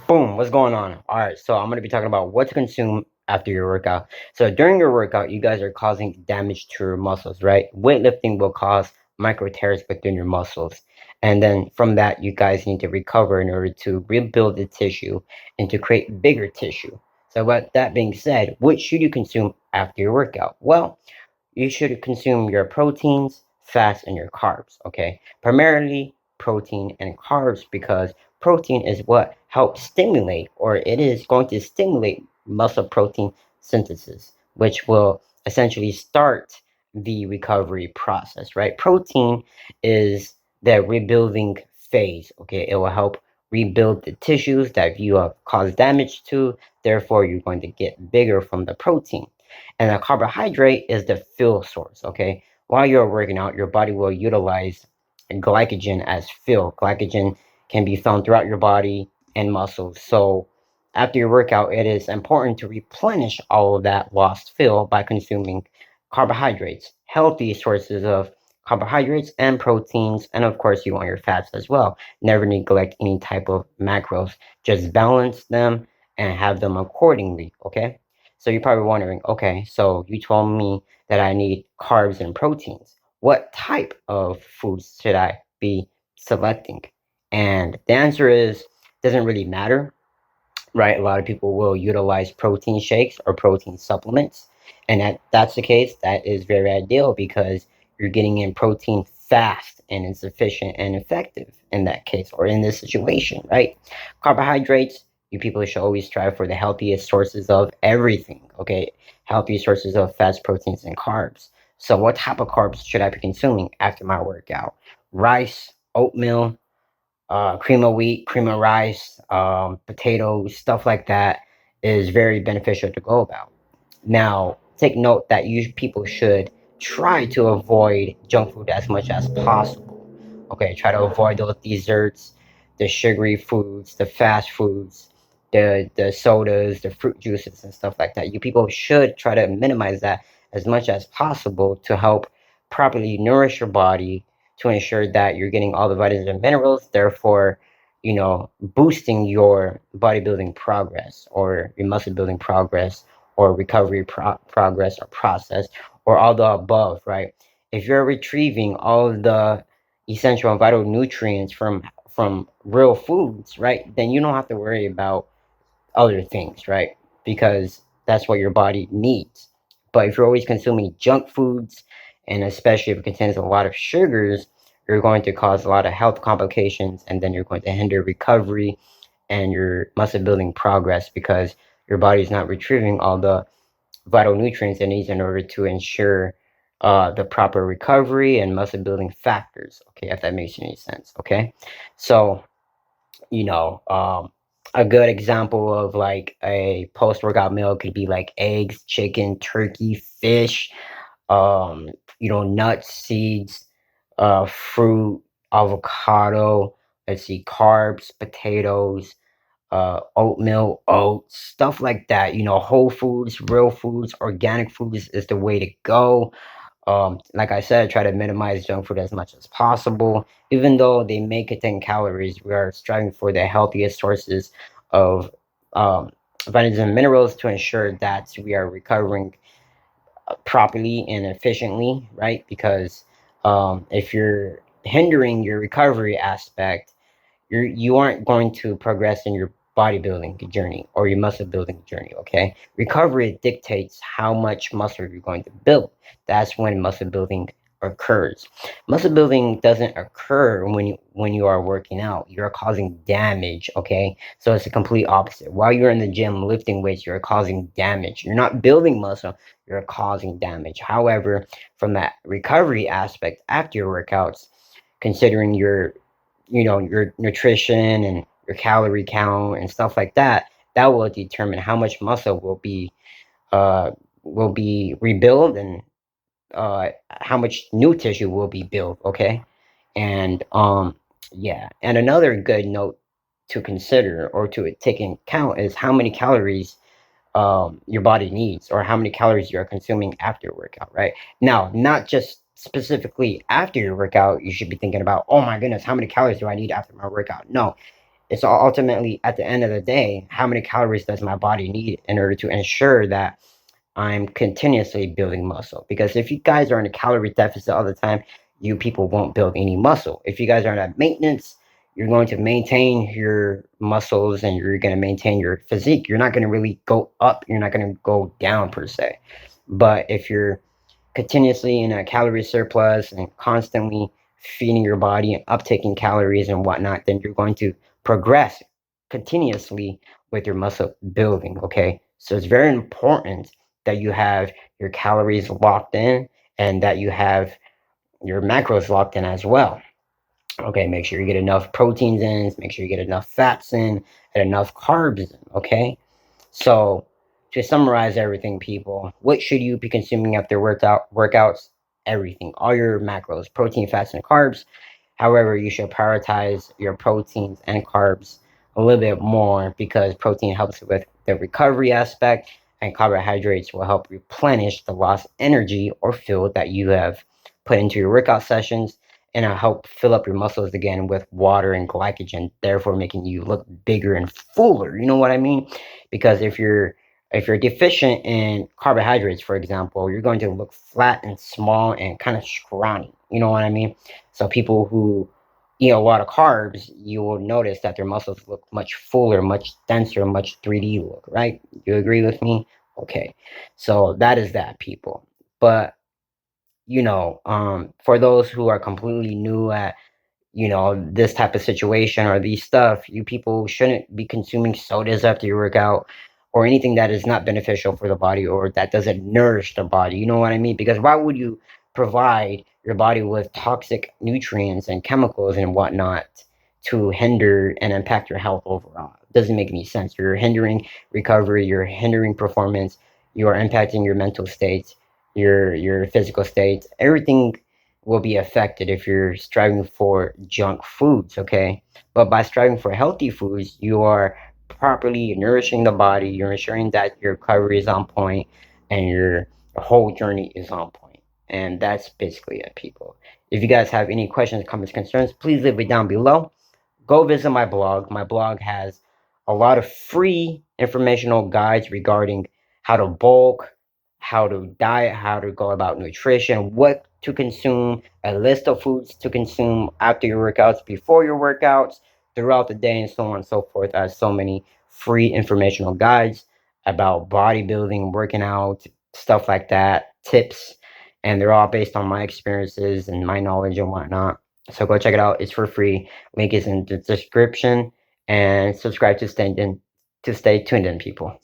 Boom, what's going on? All right, so I'm going to be talking about what to consume after your workout. So during your workout, you guys are causing damage to your muscles, right? Weightlifting will cause micro tears within your muscles. And then from that, you guys need to recover in order to rebuild the tissue and to create bigger tissue. So with that being said, what should you consume after your workout? Well, you should consume your proteins, fats, and your carbs, okay? Primarily protein and carbs because protein is what helps stimulate, or it is going to stimulate muscle protein synthesis, which will essentially start the recovery process, right? Protein is the rebuilding phase, okay? It will help rebuild the tissues that you have caused damage to. Therefore, you're going to get bigger from the protein. And a carbohydrate is the fuel source, okay? While you're working out, your body will utilize glycogen as fuel. Glycogen can be found throughout your body and muscles. So after your workout, it is important to replenish all of that lost fuel by consuming carbohydrates, healthy sources of carbohydrates and proteins, and of course, you want your fats as well. Never neglect any type of macros. Just balance them and have them accordingly, okay? So you're probably wondering, okay, so you told me that I need carbs and proteins. What type of foods should I be selecting? And the answer is doesn't really matter, right? A lot of people will utilize protein shakes or protein supplements. And that's the case, that is very ideal because you're getting in protein fast and it's efficient and effective in that case or in this situation, right? Carbohydrates, you people should always strive for the healthiest sources of everything, okay? Healthy sources of fats, proteins, and carbs. So what type of carbs should I be consuming after my workout? Rice, oatmeal, cream of wheat, cream of rice, potatoes, stuff like that is very beneficial to go about. Now, take note that you people should try to avoid junk food as much as possible. Okay, try to avoid those desserts, the sugary foods, the fast foods, the sodas, the fruit juices, and stuff like that. You people should try to minimize that as much as possible to help properly nourish your body to ensure that you're getting all the vitamins and minerals, therefore, boosting your bodybuilding progress or your muscle building progress or recovery progress or process or all the above, right? If you're retrieving all of the essential and vital nutrients from real foods, right, then you don't have to worry about other things, right? Because that's what your body needs. But if you're always consuming junk foods, and especially if it contains a lot of sugars, you're going to cause a lot of health complications, and then you're going to hinder recovery and your muscle building progress because your body is not retrieving all the vital nutrients it needs in order to ensure the proper recovery and muscle building factors. Okay, if that makes any sense. Okay, so you know, um, a good example of like a post-workout meal could be like eggs, chicken, turkey, fish, um, nuts, seeds, fruit, avocado, let's see, carbs, potatoes, oatmeal, oats, stuff like that. Whole foods, real foods, organic foods is the way to go. Like I said, try to minimize junk food as much as possible. Even though they may contain calories, we are striving for the healthiest sources of um, vitamins and minerals to ensure that we are recovering properly and efficiently, right? Because if you're hindering your recovery aspect, you aren't going to progress in your bodybuilding journey or your muscle building journey. Okay, recovery dictates how much muscle you're going to build. That's when muscle building occurs. Muscle building doesn't occur when you are working out. You're causing damage. Okay, so it's the complete opposite. While you're in the gym lifting weights, you're causing damage. You're not building muscle, you're causing damage. However, from that recovery aspect after your workouts, considering your nutrition and your calorie count and stuff like that, that will determine how much muscle uh will be rebuilt and how much new tissue will be built. Okay, and yeah, and another good note to consider or to take into account is how many calories your body needs or how many calories you're consuming after your workout, right? Now, not just specifically after your workout, you should be thinking about, oh my goodness, how many calories do I need after my workout? No, It's ultimately, at the end of the day, how many calories does my body need in order to ensure that I'm continuously building muscle? Because if you guys are in a calorie deficit all the time, you people won't build any muscle. If you guys are at maintenance, you're going to maintain your muscles and you're going to maintain your physique. You're not going to really go up. You're not going to go down per se. But if you're continuously in a calorie surplus and constantly feeding your body and uptaking calories and whatnot, then you're going to progress continuously with your muscle building. Okay. So it's very important that you have your calories locked in and that you have your macros locked in as well. Okay, make sure you get enough proteins in, make sure you get enough fats in, and enough carbs in. Okay, so to summarize everything, people, what should you be consuming after workouts? Everything, all your macros, protein, fats, and carbs. However, you should prioritize your proteins and carbs a little bit more because protein helps with the recovery aspect, and carbohydrates will help replenish the lost energy or fuel that you have put into your workout sessions, and help fill up your muscles again with water and glycogen, therefore making you look bigger and fuller. You know what I mean? Because if you're deficient in carbohydrates, for example, you're going to look flat and small and kind of scrawny. You know what I mean? So people who eat a lot of carbs, you will notice that their muscles look much fuller, much denser, much 3D look, right? You agree with me? Okay. So that is that, people. But for those who are completely new at this type of situation or these stuff, you people shouldn't be consuming sodas after you work out or anything that is not beneficial for the body or that doesn't nourish the body. You know what I mean? Because why would you provide your body with toxic nutrients and chemicals and whatnot to hinder and impact your health overall? It doesn't make any sense. You're hindering recovery, you're hindering performance, you are impacting your mental state, your physical state, everything will be affected if you're striving for junk foods, okay? But by striving for healthy foods, you are properly nourishing the body, you're ensuring that your recovery is on point and your whole journey is on point. And that's basically it, people. If you guys have any questions, comments, concerns, please leave it down below. Go visit my blog. My blog has a lot of free informational guides regarding how to bulk, how to diet, how to go about nutrition, what to consume, a list of foods to consume after your workouts, before your workouts, throughout the day, and so on and so forth. I have so many free informational guides about bodybuilding, working out, stuff like that, tips, and they're all based on my experiences and my knowledge and whatnot. So go check it out. It's for free. Link is in the description, and subscribe to stay tuned in, people.